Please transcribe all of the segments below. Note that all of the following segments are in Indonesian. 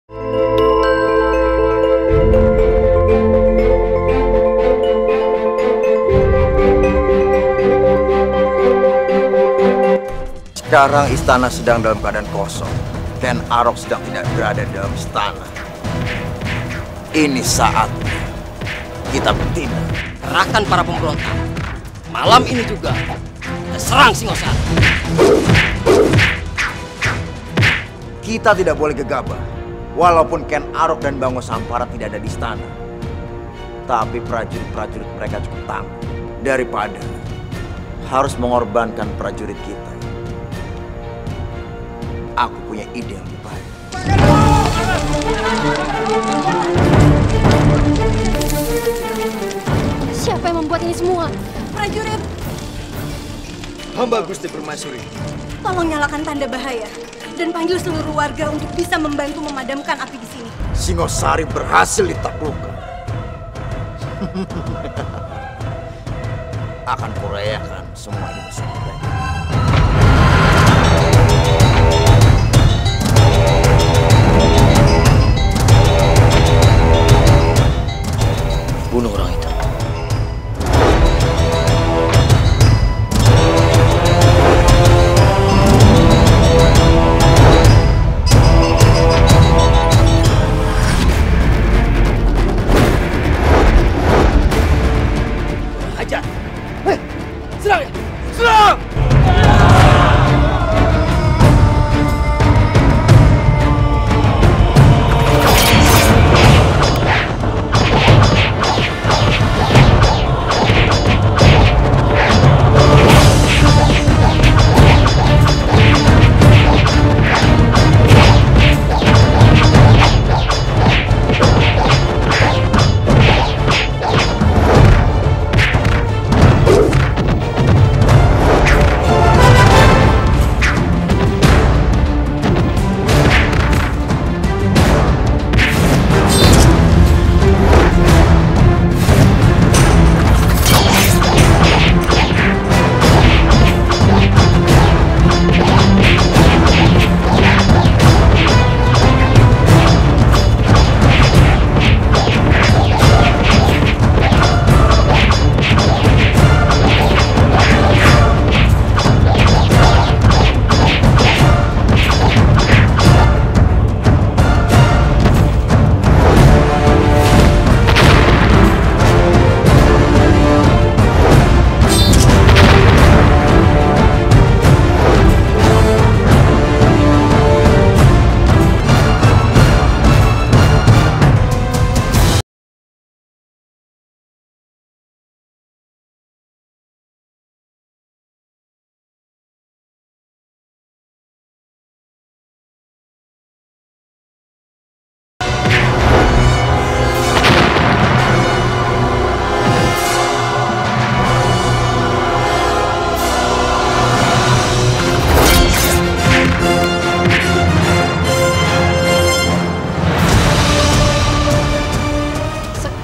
Sekarang istana sedang dalam keadaan kosong. Ken Arok sedang tidak berada dalam istana. Ini saatnya kita bertindak. Kerahkan para pemberontak. Malam ini juga kita serang Singosari. Kita tidak boleh gegabah. Walaupun Ken Arok dan Bango Sampara tidak ada di istana, tapi prajurit-prajurit mereka cukup tangguh daripada harus mengorbankan prajurit kita. Aku punya ide yang lebih baik. Siapa yang membuat ini semua? Prajurit, Hamba Gusti Permaisuri. tolong nyalakan tanda bahaya dan panggil seluruh warga untuk bisa membantu memadamkan api di sini. Singosari berhasil ditaklukkan. Akan kureakan semua ini bersama mereka. Bunuh orang itu. Hajar! Serang ya! Serang!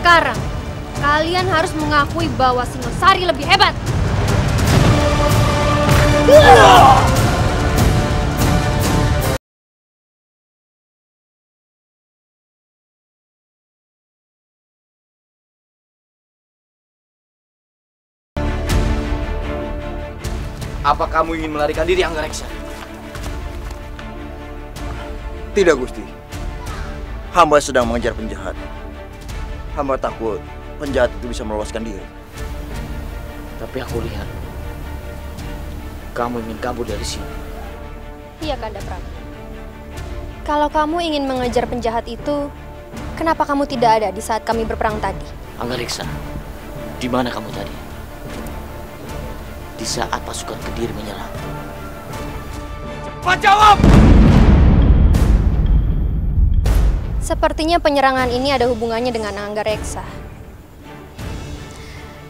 Sekarang, kalian harus mengakui bahwa Singosari lebih hebat. Apa kamu ingin melarikan diri, Anggareksa? Tidak, Gusti. Hamba sedang mengejar penjahat. Hamba takut penjahat itu bisa meloloskan diri. Tapi aku lihat kamu ingin kabur dari sini. Iya, Kanda Prabu. Kalau kamu ingin mengejar penjahat itu, kenapa kamu tidak ada di saat kami berperang tadi? Anggareksa, di mana kamu tadi? Di saat pasukan Kediri menyerang. Cepat jawab! Sepertinya penyerangan ini ada hubungannya dengan Anggareksa.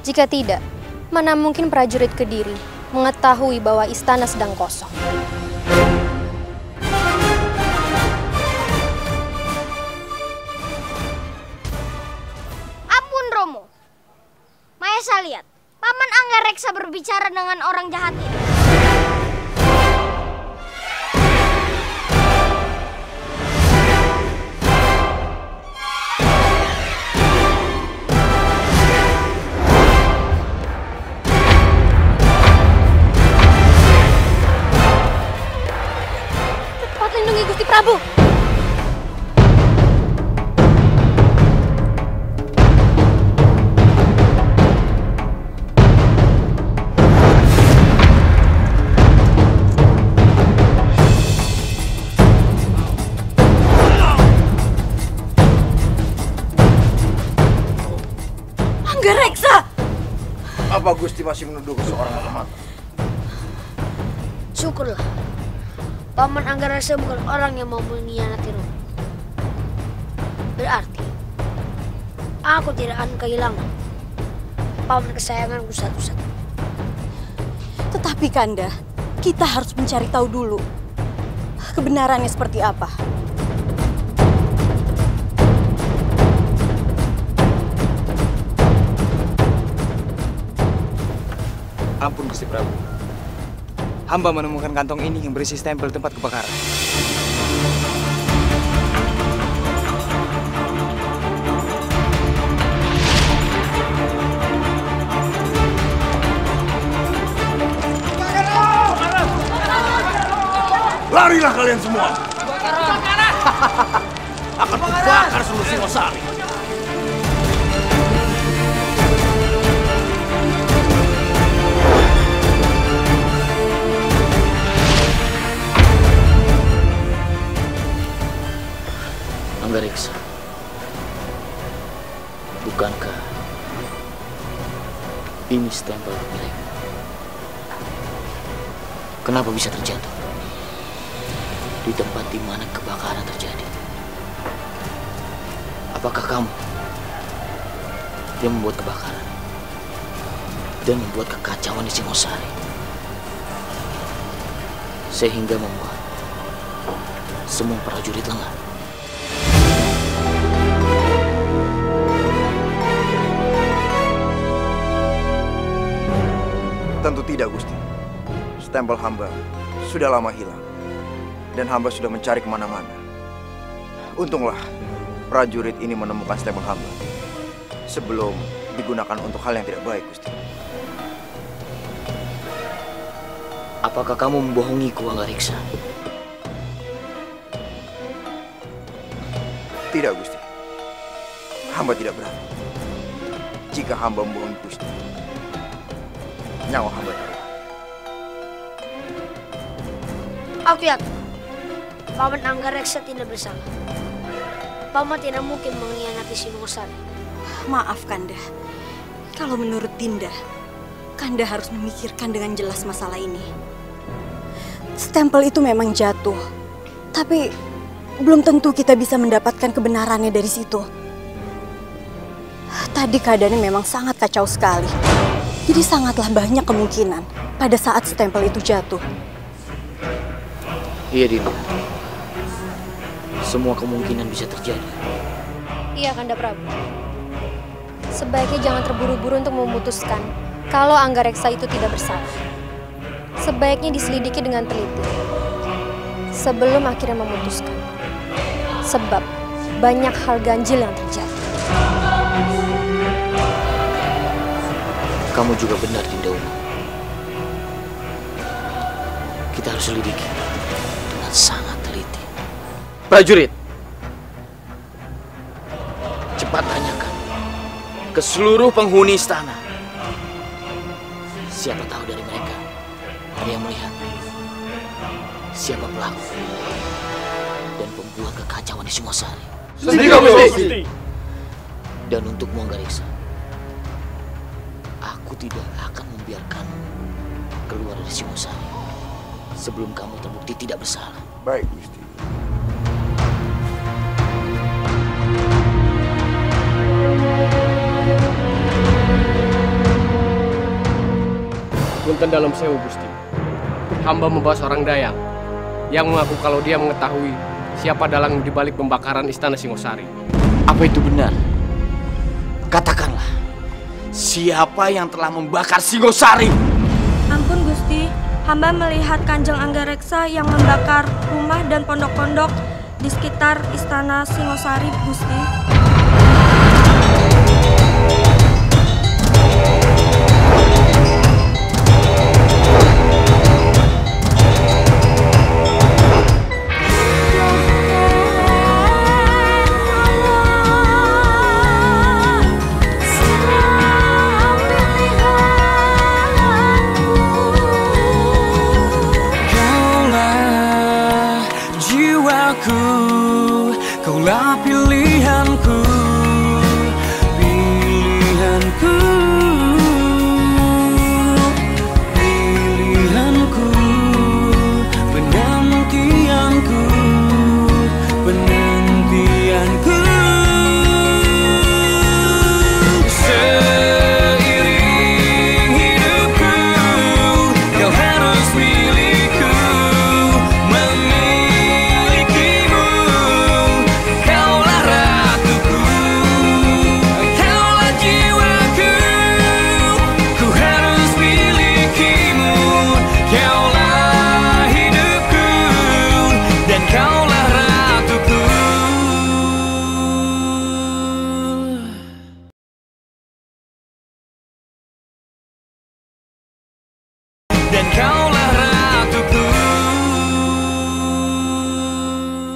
Jika tidak, mana mungkin prajurit Kediri mengetahui bahwa istana sedang kosong. Ampun Romo, Maesa lihat, Paman Anggareksa berbicara dengan orang jahat itu. melindungi Gusti Prabu. Anggareksa! Apa Gusti masih menuduh seorang lemah? Syukurlah, Paman Anggareksa bukan orang yang mau mengkhianati Romo. Berarti, aku tidak akan kehilangan paman kesayanganku satu-satu. Tetapi Kanda, kita harus mencari tahu dulu kebenarannya seperti apa. Ampun Gusti Prabu. Hamba menemukan kantong ini yang berisi stempel tempat kebakaran. Larilah kalian semua! Akan kubakar seluruh Singosari. Anggareksa, bukankah ini stempel milikmu? Kenapa bisa terjatuh di tempat di mana kebakaran terjadi? Apakah kamu yang membuat kebakaran dan membuat kekacauan di Singosari sehingga membuat semua prajurit lengah? Tentu tidak, Gusti. Stempel hamba sudah lama hilang, dan hamba sudah mencari kemana-mana. Untunglah prajurit ini menemukan stempel hamba sebelum digunakan untuk hal yang tidak baik, Gusti. Apakah kamu membohongiku, Anggareksa? Tidak, Gusti. Hamba tidak berani. Jika hamba membohongi Gusti, nyawa hamba taruhan. Aku yakin Paman Anggareksa tidak bersalah. Paman tidak mungkin mengkhianati Singosari. Maaf Kanda, kalau menurut Dinda, Kanda harus memikirkan dengan jelas masalah ini. Stempel itu memang jatuh, tapi belum tentu kita bisa mendapatkan kebenarannya dari situ. Tadi keadaannya memang sangat kacau sekali. Jadi sangatlah banyak kemungkinan pada saat stempel itu jatuh. Iya, Dinda. Semua kemungkinan bisa terjadi. Iya, Kanda Prabu. Sebaiknya jangan terburu-buru untuk memutuskan kalau Anggareksa itu tidak bersalah. Sebaiknya diselidiki dengan teliti sebelum akhirnya memutuskan. Sebab banyak hal ganjil yang terjadi. Kamu juga benar, Dinda Uma. Kita harus selidiki dengan sangat teliti. Prajurit, cepat tanyakan ke seluruh penghuni istana. Siapa tahu dari mereka ada yang melihat siapa pelaku dan pembuat kekacauan di Singosari. Sendika, Gusti. Dan untukmu, Anggareksa, aku tidak akan membiarkanmu keluar dari Singosari sebelum kamu terbukti tidak bersalah. Baik, Gusti. Punten dalam sewu, Gusti. Hamba membawa seorang dayang yang mengaku kalau dia mengetahui siapa dalang di balik pembakaran istana Singosari. Apa itu benar? Katakanlah, siapa yang telah membakar Singosari? Ampun Gusti, hamba melihat Kanjeng Anggareksa yang membakar rumah dan pondok-pondok di sekitar istana Singosari, Gusti. jiwaku, kaulah pilihanku, pilihanku, pilihanku, penantianku, penantianku.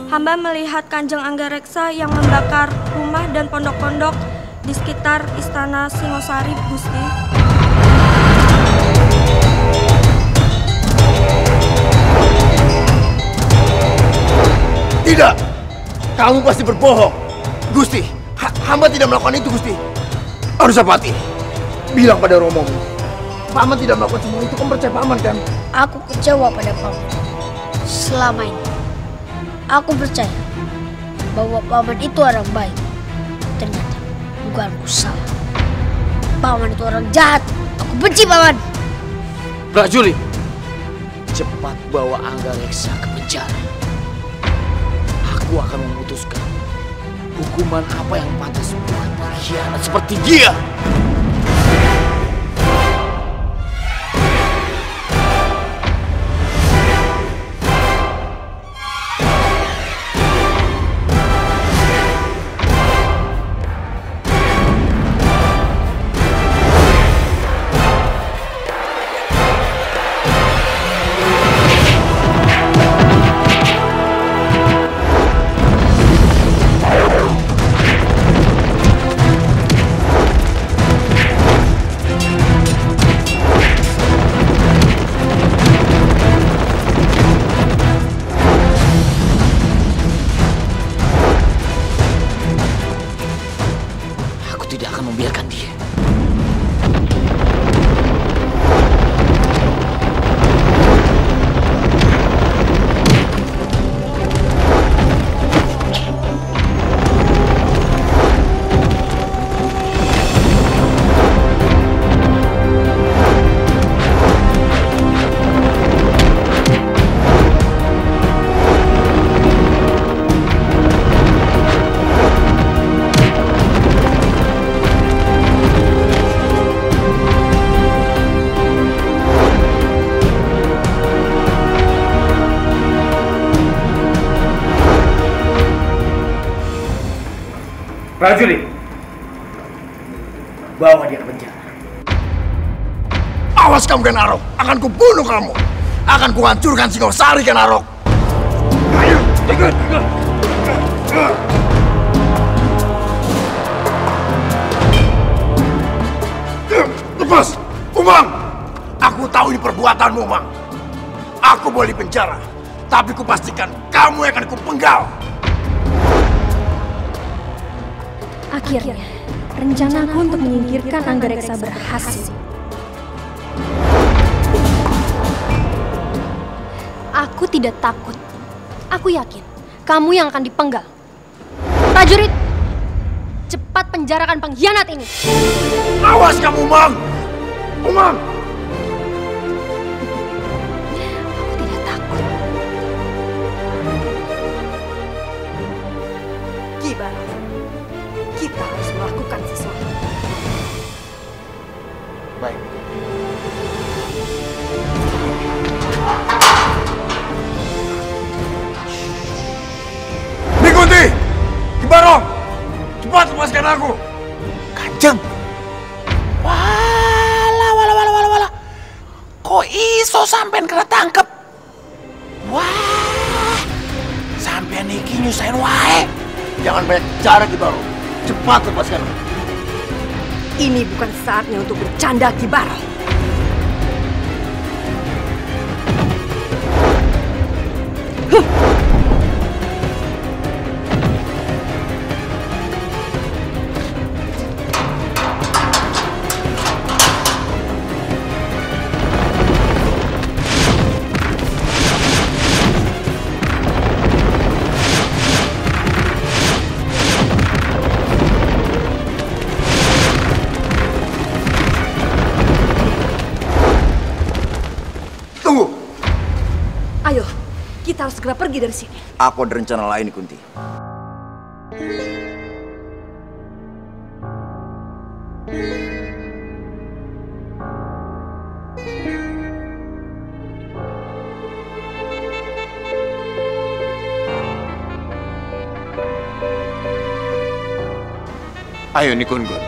Hamba melihat Kanjeng Anggareksa yang membakar rumah dan pondok-pondok di sekitar Istana Singosari, Gusti. Tidak! Kamu pasti berbohong! Gusti, hamba tidak melakukan itu, Gusti. Anusapati, bilang pada Romomu, Paman tidak melakukan semua itu. Kamu percaya Paman, kan? Aku kecewa pada Paman. Selama ini, aku percaya bahwa Paman itu orang baik. Ternyata dugaanku salah. Paman itu orang jahat. Aku benci Paman. Prajurit, cepat bawa Anggareksa ke penjara. Aku akan memutuskan hukuman apa yang pantas buat pengkhianat seperti dia. Prajurit, bawa dia ke penjara. Awas kamu, Ken Arok, akan kubunuh kamu. Akan kuhancurkan Singosari, Ken Arok. Ayo, ikut. Lepas, Umang. Aku tahu ini perbuatanmu, Umang. Aku boleh penjara, tapi kupastikan kamu yang akan kupenggal. Akhirnya, rencanaku untuk menyingkirkan Anggareksa berhasil. Aku tidak takut. Aku yakin kamu yang akan dipenggal. Prajurit, cepat penjarakan pengkhianat ini. Awas kamu, Umang! Umang! Aku tidak takut. Gimana? Kita harus melakukan sesuatu. Baik. Dikunti! Kibarong! Cepat lepaskan aku! Kanjeng! Wala. Kok iso sampean kena tangkep? Wah! Sampean iki nyusahin wae. Jangan banyak cara, Kibarong. Cepat lepaskan aku. Ini bukan saatnya untuk bercanda, Kibarong. segera pergi dari sini. Aku ada rencana lain, Kunti. Ayo Nikun-kun.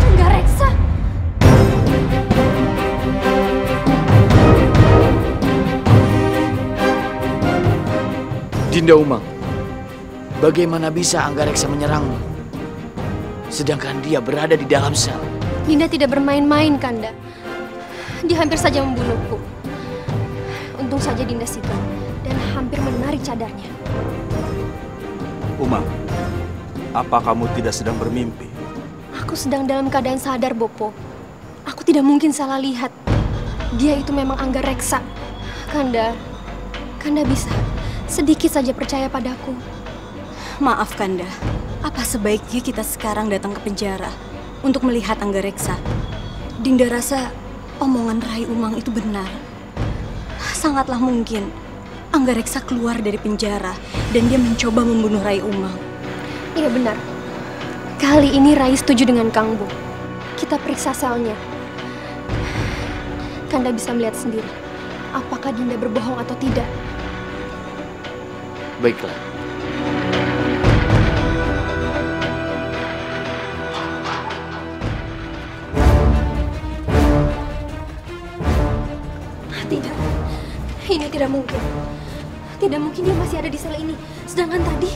Anggareksa. Dinda Umang, bagaimana bisa Anggareksa menyerangmu? Sedangkan dia berada di dalam sel. Dinda tidak bermain-main, Kanda. Dia hampir saja membunuhku. Untung saja Dinda sigap dan hampir menarik cadarnya. Umang, apa kamu tidak sedang bermimpi? Aku sedang dalam keadaan sadar, Bopo. Aku tidak mungkin salah lihat. Dia itu memang Anggareksa. Kanda bisa sedikit saja percaya padaku. Maaf, Kanda. Apa sebaiknya kita sekarang datang ke penjara untuk melihat Anggareksa? Dinda rasa omongan Rai Umang itu benar. Sangatlah mungkin Anggareksa keluar dari penjara dan dia mencoba membunuh Rai Umang. Iya benar. Kali ini Rai setuju dengan Kang Bu. Kita periksa selnya. Kanda bisa melihat sendiri apakah Dinda berbohong atau tidak. Baiklah. Tidak. Ini tidak mungkin. Tidak mungkin dia masih ada di sel ini. Sedangkan tadi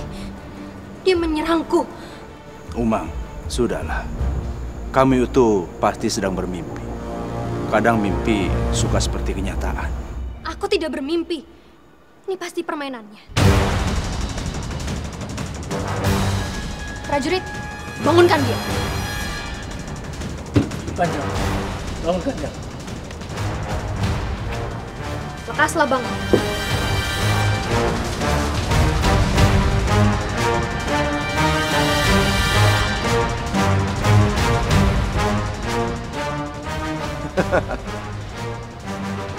dia menyerangku. Umang, sudahlah. Kami itu pasti sedang bermimpi. Kadang mimpi suka seperti kenyataan. Aku tidak bermimpi. Ini pasti permainannya. Prajurit, bangunkan dia. Kanjeng, bangun Kanjeng. Lekaslah bangun.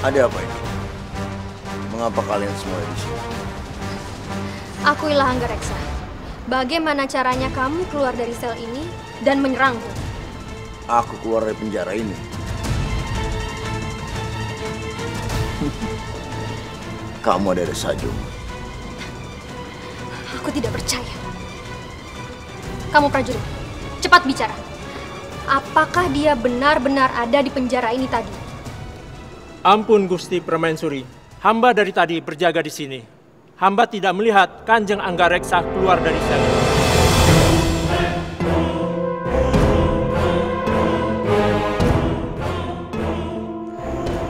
Ada apa ini? Mengapa kalian semua di sini? Akulah Anggareksa. Bagaimana caranya kamu keluar dari sel ini dan menyerangku? Aku keluar dari penjara ini. Kamu ada saja. Aku tidak percaya. Kamu prajurit, cepat bicara. Apakah dia benar-benar ada di penjara ini tadi? Ampun Gusti Permaisuri, hamba dari tadi berjaga di sini. Hamba tidak melihat Kanjeng Anggareksa keluar dari sel.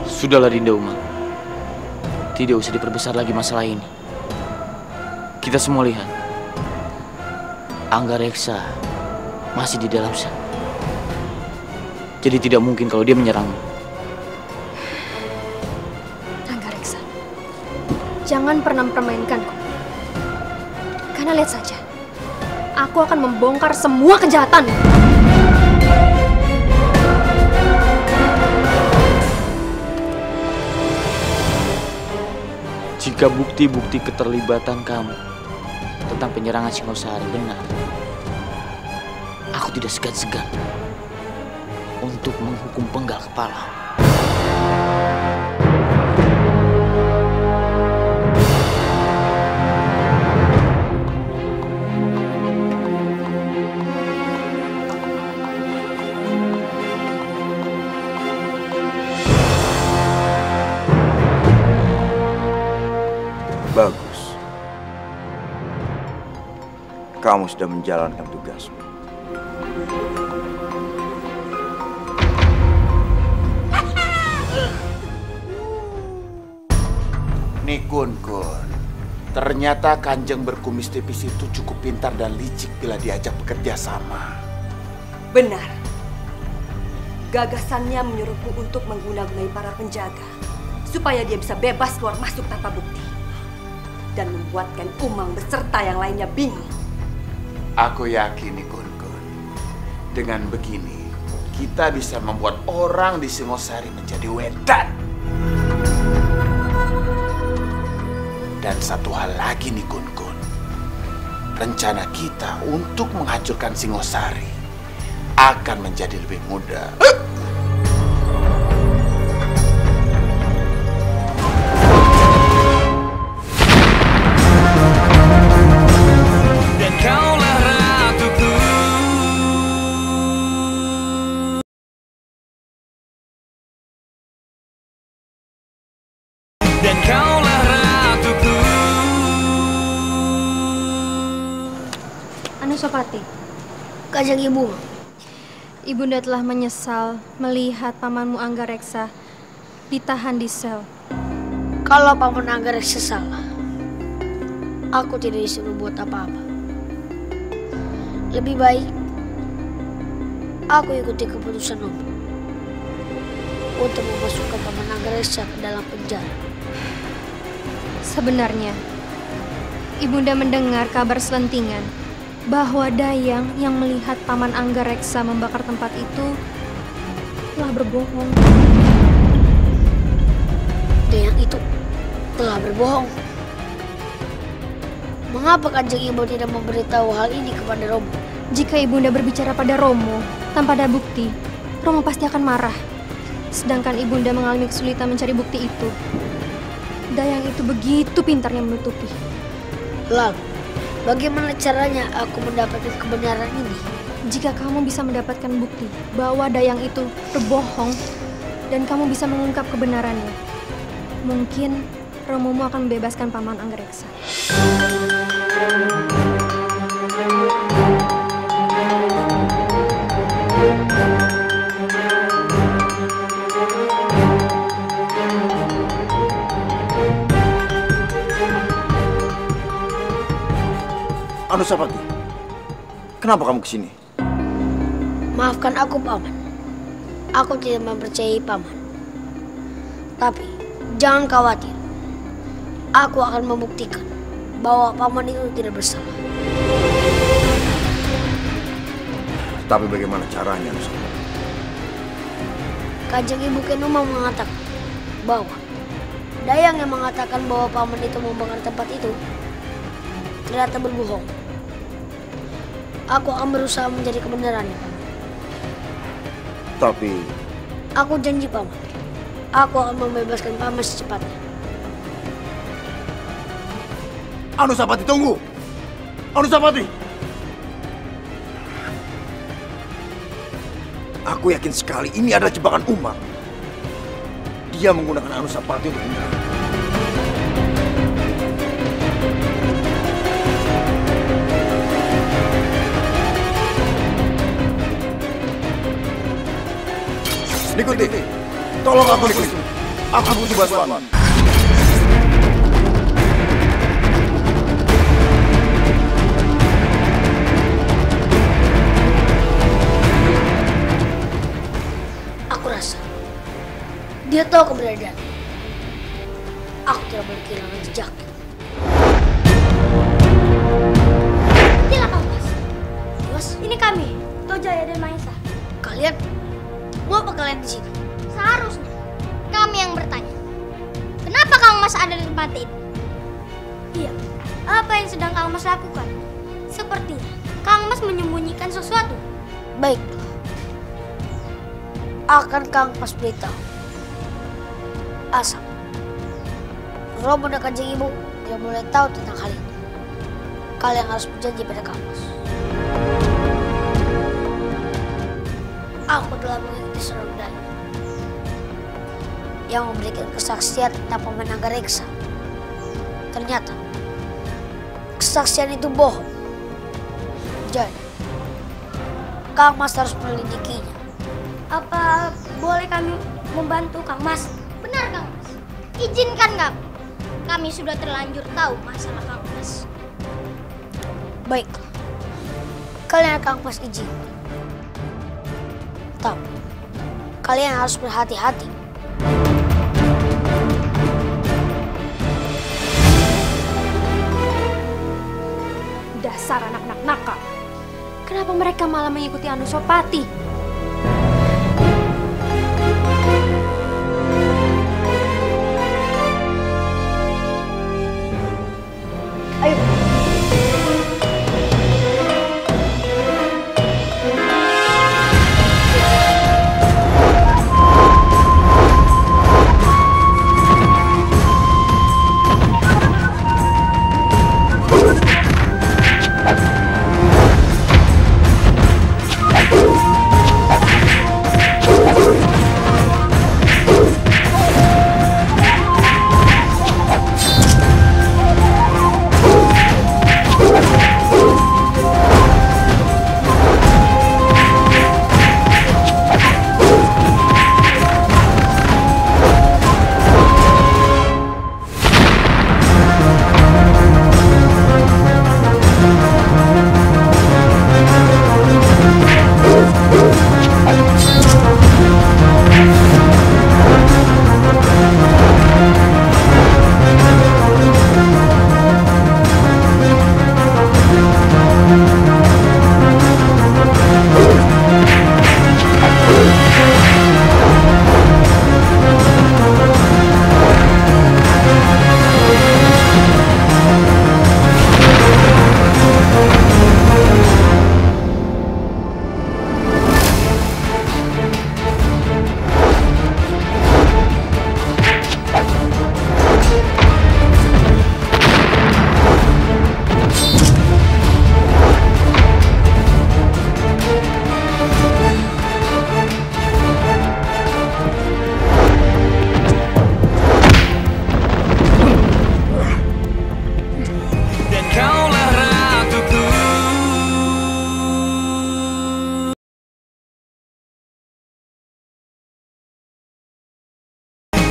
Sudahlah Dinda Umang. Tidak usah diperbesar lagi masalah ini. Kita semua lihat. Anggareksa masih di dalam sel. Jadi tidak mungkin kalau dia menyerangmu. Anggareksa, jangan pernah mempermainkanku. Karena lihat saja, aku akan membongkar semua kejahatanmu. Jika bukti-bukti keterlibatan kamu tentang penyerangan Singosari benar, aku tidak segan-segan untuk menghukum penggal kepala. Bagus. Kamu sudah menjalankan tugasmu. Nikun-kun, ternyata Kanjeng berkumis tipis itu cukup pintar dan licik bila diajak bekerja sama. Benar. Gagasannya menyuruhku untuk menggunakan para penjaga supaya dia bisa bebas keluar masuk tanpa bukti dan membuatkan Umang beserta yang lainnya bingung. Aku yakin nih Kun-kun, dengan begini kita bisa membuat orang di Singosari menjadi wedan. Dan satu hal lagi nih Kun-kun, rencana kita untuk menghancurkan Singosari akan menjadi lebih mudah. Dan kaulah ratuku. Anusapati, Kanjeng Ibu, Ibunda telah menyesal melihat pamanmu Anggareksa ditahan di sel. kalau Paman Anggareksa salah, aku tidak disuruh buat apa-apa. Lebih baik aku ikuti keputusan Om untuk memasukkan Paman Anggareksa ke dalam penjara. Sebenarnya, Ibunda mendengar kabar selentingan bahwa Dayang yang melihat Paman Anggareksa membakar tempat itu telah berbohong. Dayang itu telah berbohong. Mengapa Kanjeng Ibu tidak memberitahu hal ini kepada Romo? Jika Ibunda berbicara pada Romo tanpa ada bukti, Romo pasti akan marah. Sedangkan Ibunda mengalami kesulitan mencari bukti itu. Dayang itu begitu pintarnya menutupi. Lalu, bagaimana caranya aku mendapatkan kebenaran ini? Jika kamu bisa mendapatkan bukti bahwa Dayang itu berbohong dan kamu bisa mengungkap kebenarannya, mungkin Romomu akan membebaskan Paman Anggareksa. Anusapati, kenapa kamu kesini? Maafkan aku, Paman. Aku tidak mempercayai Paman. Tapi, jangan khawatir. Aku akan membuktikan bahwa Paman itu tidak bersalah. Tapi bagaimana caranya, Anusapati? Kanjeng Ibu Kenuma mengatakan bahwa Dayang yang mengatakan bahwa Paman itu membakar tempat itu ternyata berbohong. Aku akan berusaha mencari kebenarannya, Paman. Tapi... Aku janji, Paman. Aku akan membebaskan Paman secepatnya. Anusapati, tunggu! Anusapati! Aku yakin sekali ini adalah jebakan Umar. Dia menggunakan Anusapati untuk menyerang. Nikuti, tolong aku Nikuti. Aku butuh bantuan. Aku rasa dia tahu keberadaan. Aku tidak boleh kehilangan jejak. Tidak, Kang Mas. Mas, Ini kami, Tojaya dan Maesa. Kalian mau apa kalian di sini? Seharusnya kami yang bertanya. Kenapa Kang Mas ada di tempat ini? Iya, apa yang sedang Kang Mas lakukan? Sepertinya Kang Mas menyembunyikan sesuatu. Baiklah. Akan Kang Mas beritahu. Asal Romo dan Kanjeng Ibu tidak boleh tahu tentang hal ini. Kalian harus berjanji pada Kang Mas. Aku telah mengikuti seorang Dayang yang memberikan kesaksian tentang Paman Anggareksa. Ternyata kesaksian itu bohong. Jadi Kang Mas harus menyelidikinya. Apa boleh kami membantu Kang Mas? Benar Kang Mas. Izinkan kami. Kami sudah terlanjur tahu masalah Kang Mas. Baiklah. Kalian Kang Mas izin. Tapi kalian harus berhati-hati. Dasar anak-anak nakal. Kenapa mereka malah mengikuti Anusapati? Ayo.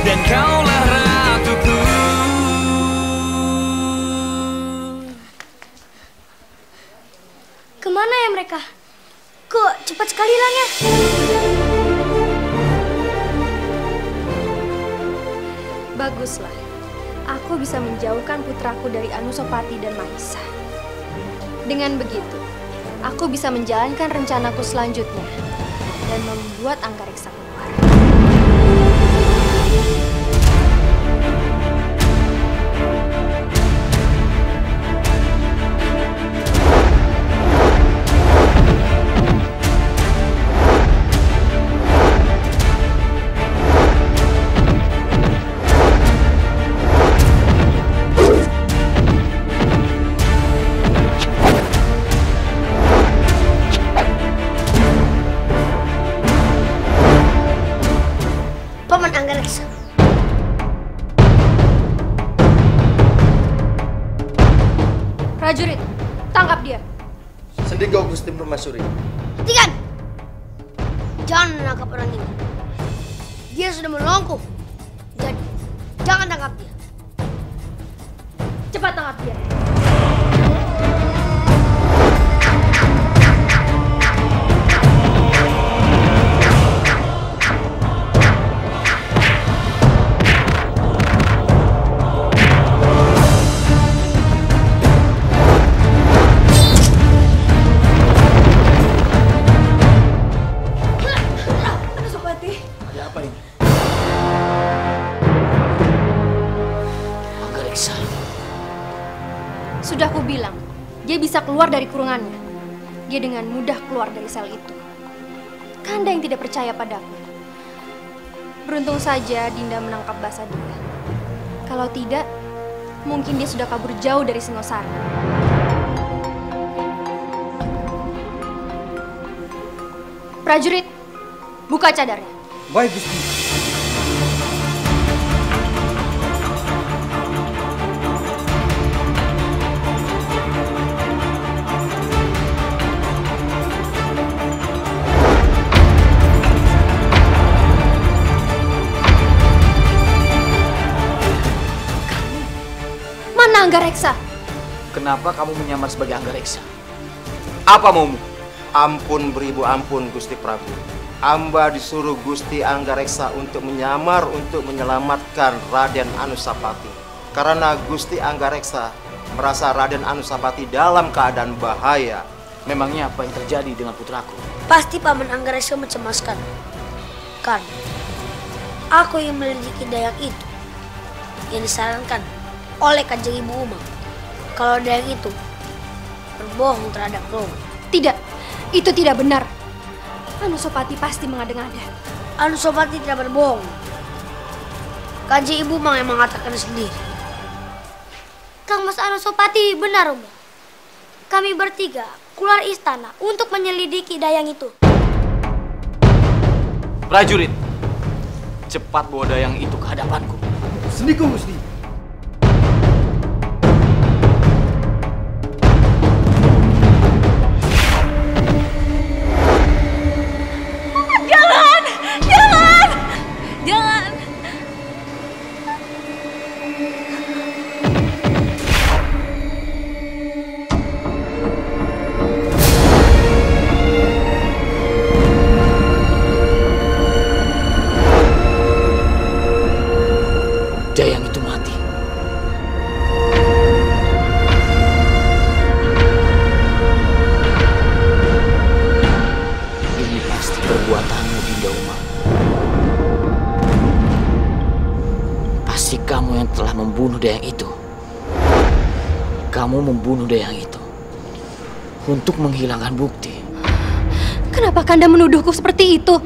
Dan kaulah ratuku. Kemana ya mereka? Kok cepat sekali hilangnya? Baguslah. Aku bisa menjauhkan putraku dari Anusapati dan Mahisa. Dengan begitu, aku bisa menjalankan rencanaku selanjutnya dan membuat Anggareksa keluar. Paman Anggareksa. Prajurit, tangkap dia. Sendika Gusti Permaisuri. Hentikan! Jangan menangkap orang ini. Dia sudah menolongku. Jadi, jangan tangkap dia. Cepat tangkap dia. Sudah aku bilang, dia bisa keluar dari kurungannya. Dia dengan mudah keluar dari sel itu. Kanda yang tidak percaya padaku. Beruntung saja Dinda menangkap basah dia. Kalau tidak, mungkin dia sudah kabur jauh dari Singosari. Prajurit, buka cadarnya. Baik, Gusti. Anggareksa. Kenapa kamu menyamar sebagai Anggareksa? Apa maumu? Ampun beribu ampun Gusti Prabu. Amba disuruh Gusti Anggareksa untuk menyamar untuk menyelamatkan Raden Anusapati. Karena Gusti Anggareksa merasa Raden Anusapati dalam keadaan bahaya. Memangnya apa yang terjadi dengan putraku? Pasti Paman Anggareksa mencemaskan. Karena aku yang menyelidiki dayang itu yang disarankan oleh Kanjeng Ibu Umang. Kalau dayang itu berbohong terhadap Romo. Tidak, itu tidak benar. Anusapati pasti mengada-ngada. Anusapati tidak berbohong. Kanjeng Ibu Umang yang mengatakan sendiri. Kang Mas Anusapati benar, Romo. Kami bertiga keluar istana untuk menyelidiki dayang itu. Prajurit, cepat bawa dayang itu ke hadapanku. Sendiko, Gusti. Jangan! Jangan! Jangan! Dayang itu mati. Ini pasti perbuatanmu, Dinda Umang. Pasti kamu yang telah membunuh dayang itu. Kamu membunuh dayang itu untuk menghilangkan bukti. Kenapa Kanda menuduhku seperti itu?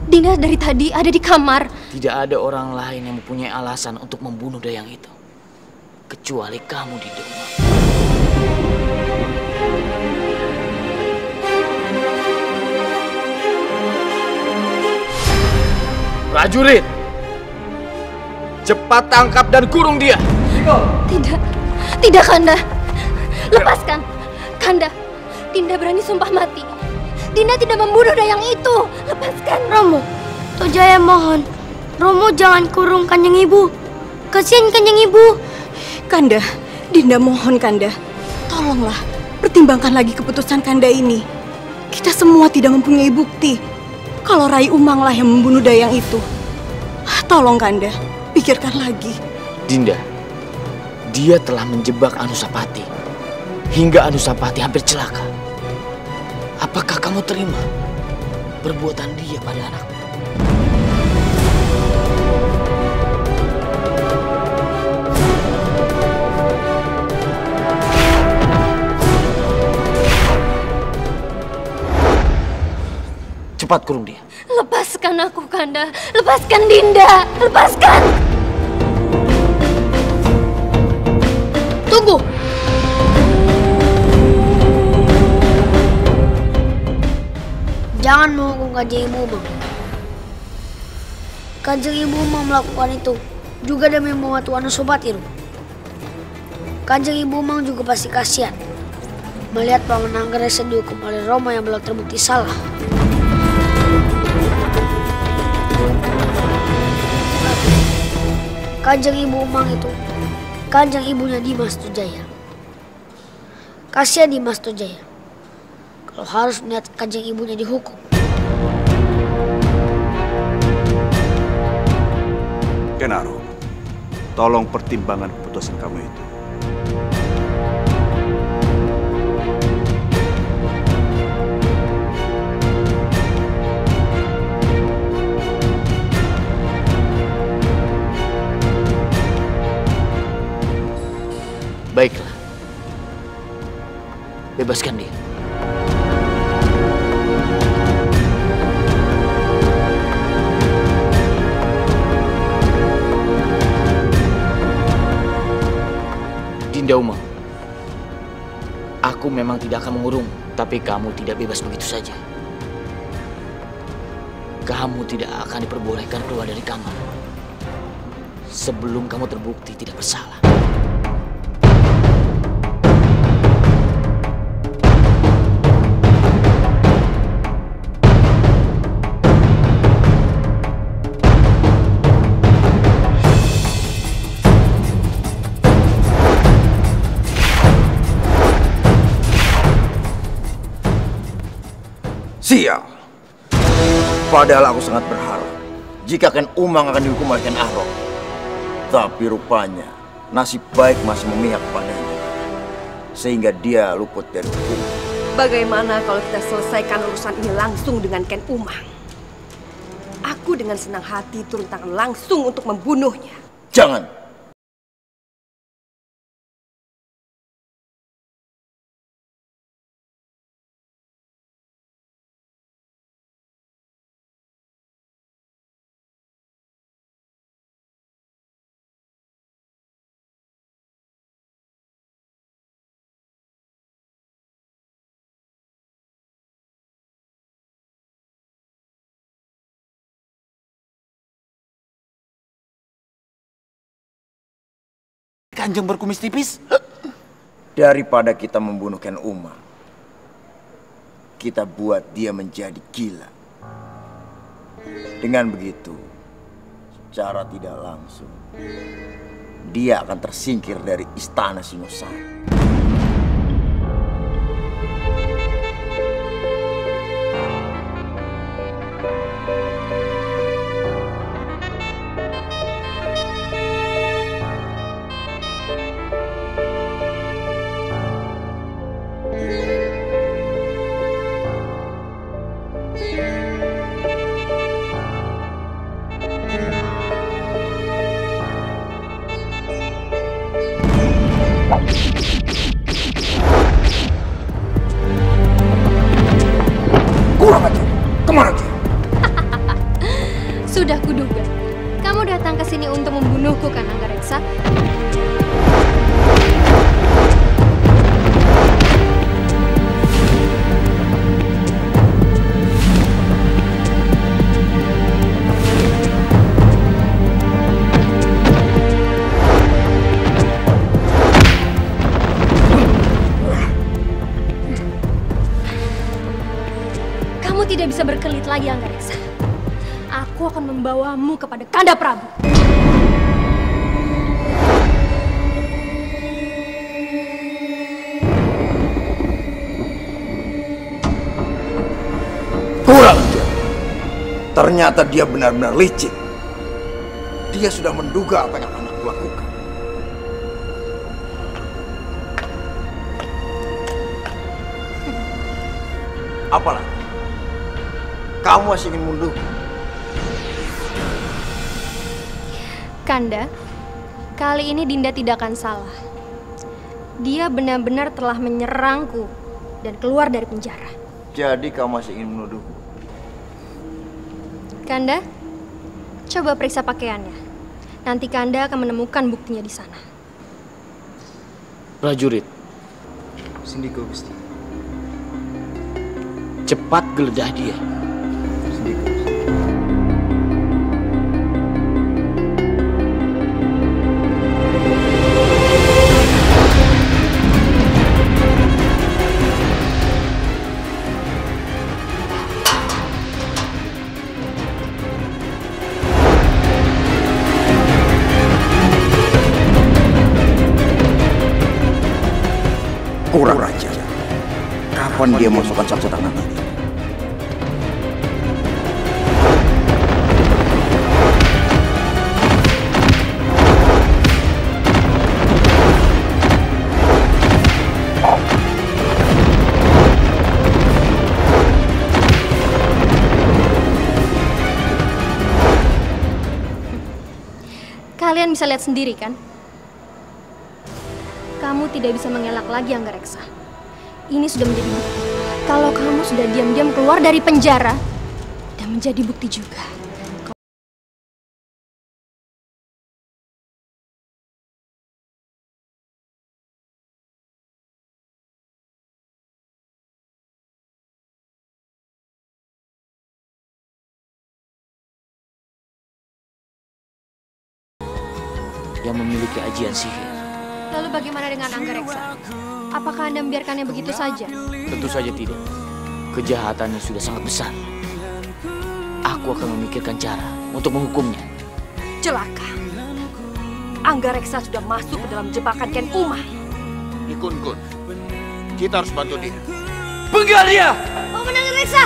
Dinda dari tadi ada di kamar. Tidak ada orang lain yang mempunyai alasan untuk membunuh dayang itu. Kecuali kamu, Dinda Umang. Prajurit! Cepat tangkap dan kurung dia! Tidak, tidak Kanda. Lepaskan. Kanda, Dinda berani sumpah mati. Dinda tidak membunuh dayang itu. Lepaskan. Romo, Tojaya mohon. Romo jangan kurung Kanjeng Ibu. Kasihan Kanjeng Ibu. Kanda, Dinda mohon Kanda. Tolonglah, pertimbangkan lagi keputusan Kanda ini. Kita semua tidak mempunyai bukti kalau Rai Umanglah yang membunuh dayang itu. Tolong Kanda, pikirkan lagi. Dinda, dia telah menjebak Anusapati hingga Anusapati hampir celaka. Apakah kamu terima perbuatan dia pada anakmu? Cepat kurung dia. Lepaskan aku, Kanda. Lepaskan Dinda. Lepaskan. Tunggu. Jangan menghukum Kanjeng Ibu Umang. Kanjeng Ibu Umang melakukan itu juga demi membantu Anusapati. Kanjeng Ibu Umang juga pasti kasihan melihat Paman Anggareksa dihukum oleh Romo yang belum terbukti salah. Kanjeng Ibu Umang itu kanjeng ibunya Dimas Tojaya. Kasihan Dimas Tojaya kalau harus melihat kanjeng ibunya dihukum. Kenaro, tolong pertimbangkan keputusan kamu itu. Baiklah. Bebaskan dia. Dinda Umang, aku memang tidak akan mengurung, tapi kamu tidak bebas begitu saja. Kamu tidak akan diperbolehkan keluar dari kamar sebelum kamu terbukti tidak bersalah. Sial. Padahal aku sangat berharap jika Ken Umang akan dihukum oleh Ken Arok. Tapi rupanya nasib baik masih memihak padanya. sehingga dia luput dari hukum. Bagaimana kalau kita selesaikan urusan ini langsung dengan Ken Umang? Aku dengan senang hati turun tangan langsung untuk membunuhnya. Jangan. Kanjeng berkumis tipis? Daripada kita membunuh Ken Umang, kita buat dia menjadi gila. Dengan begitu, secara tidak langsung, dia akan tersingkir dari istana Singosari. Sudah kuduga. Kamu datang ke sini untuk membunuhku kan, Anggareksa? Kamu tidak bisa berkelit lagi, Anggareksa. Aku akan membawamu kepada Kanda Prabu. Kurang ajar. Ternyata dia benar-benar licik. Dia sudah menduga apa yang akan aku lakukan. Apalagi? Kamu masih ingin mundur? Kanda, kali ini Dinda tidak akan salah. Dia benar-benar telah menyerangku dan keluar dari penjara. Jadi kamu masih ingin menuduhku? Kanda, coba periksa pakaiannya. Nanti Kanda akan menemukan buktinya di sana. Prajurit, Sindiko Gusti. cepat geledah dia. Sindiko. Kurang ajar. Kapan dia masukkan sapu tangan ini? Kalian bisa lihat sendiri kan? Kamu tidak bisa mengelak lagi, Anggareksa. Ini sudah menjadi bukti. Kalau kamu sudah diam-diam keluar dari penjara, dan menjadi bukti juga. Yang memiliki ajian sihir. Lalu bagaimana dengan Anggareksa? Apakah Anda membiarkannya begitu saja? Tentu saja tidak. Kejahatannya sudah sangat besar. Aku akan memikirkan cara untuk menghukumnya. Celaka. Anggareksa sudah masuk ke dalam jebakan Ken Umang. Nikun-kun, kita harus bantu dia. Penggal dia! Paman Anggareksa!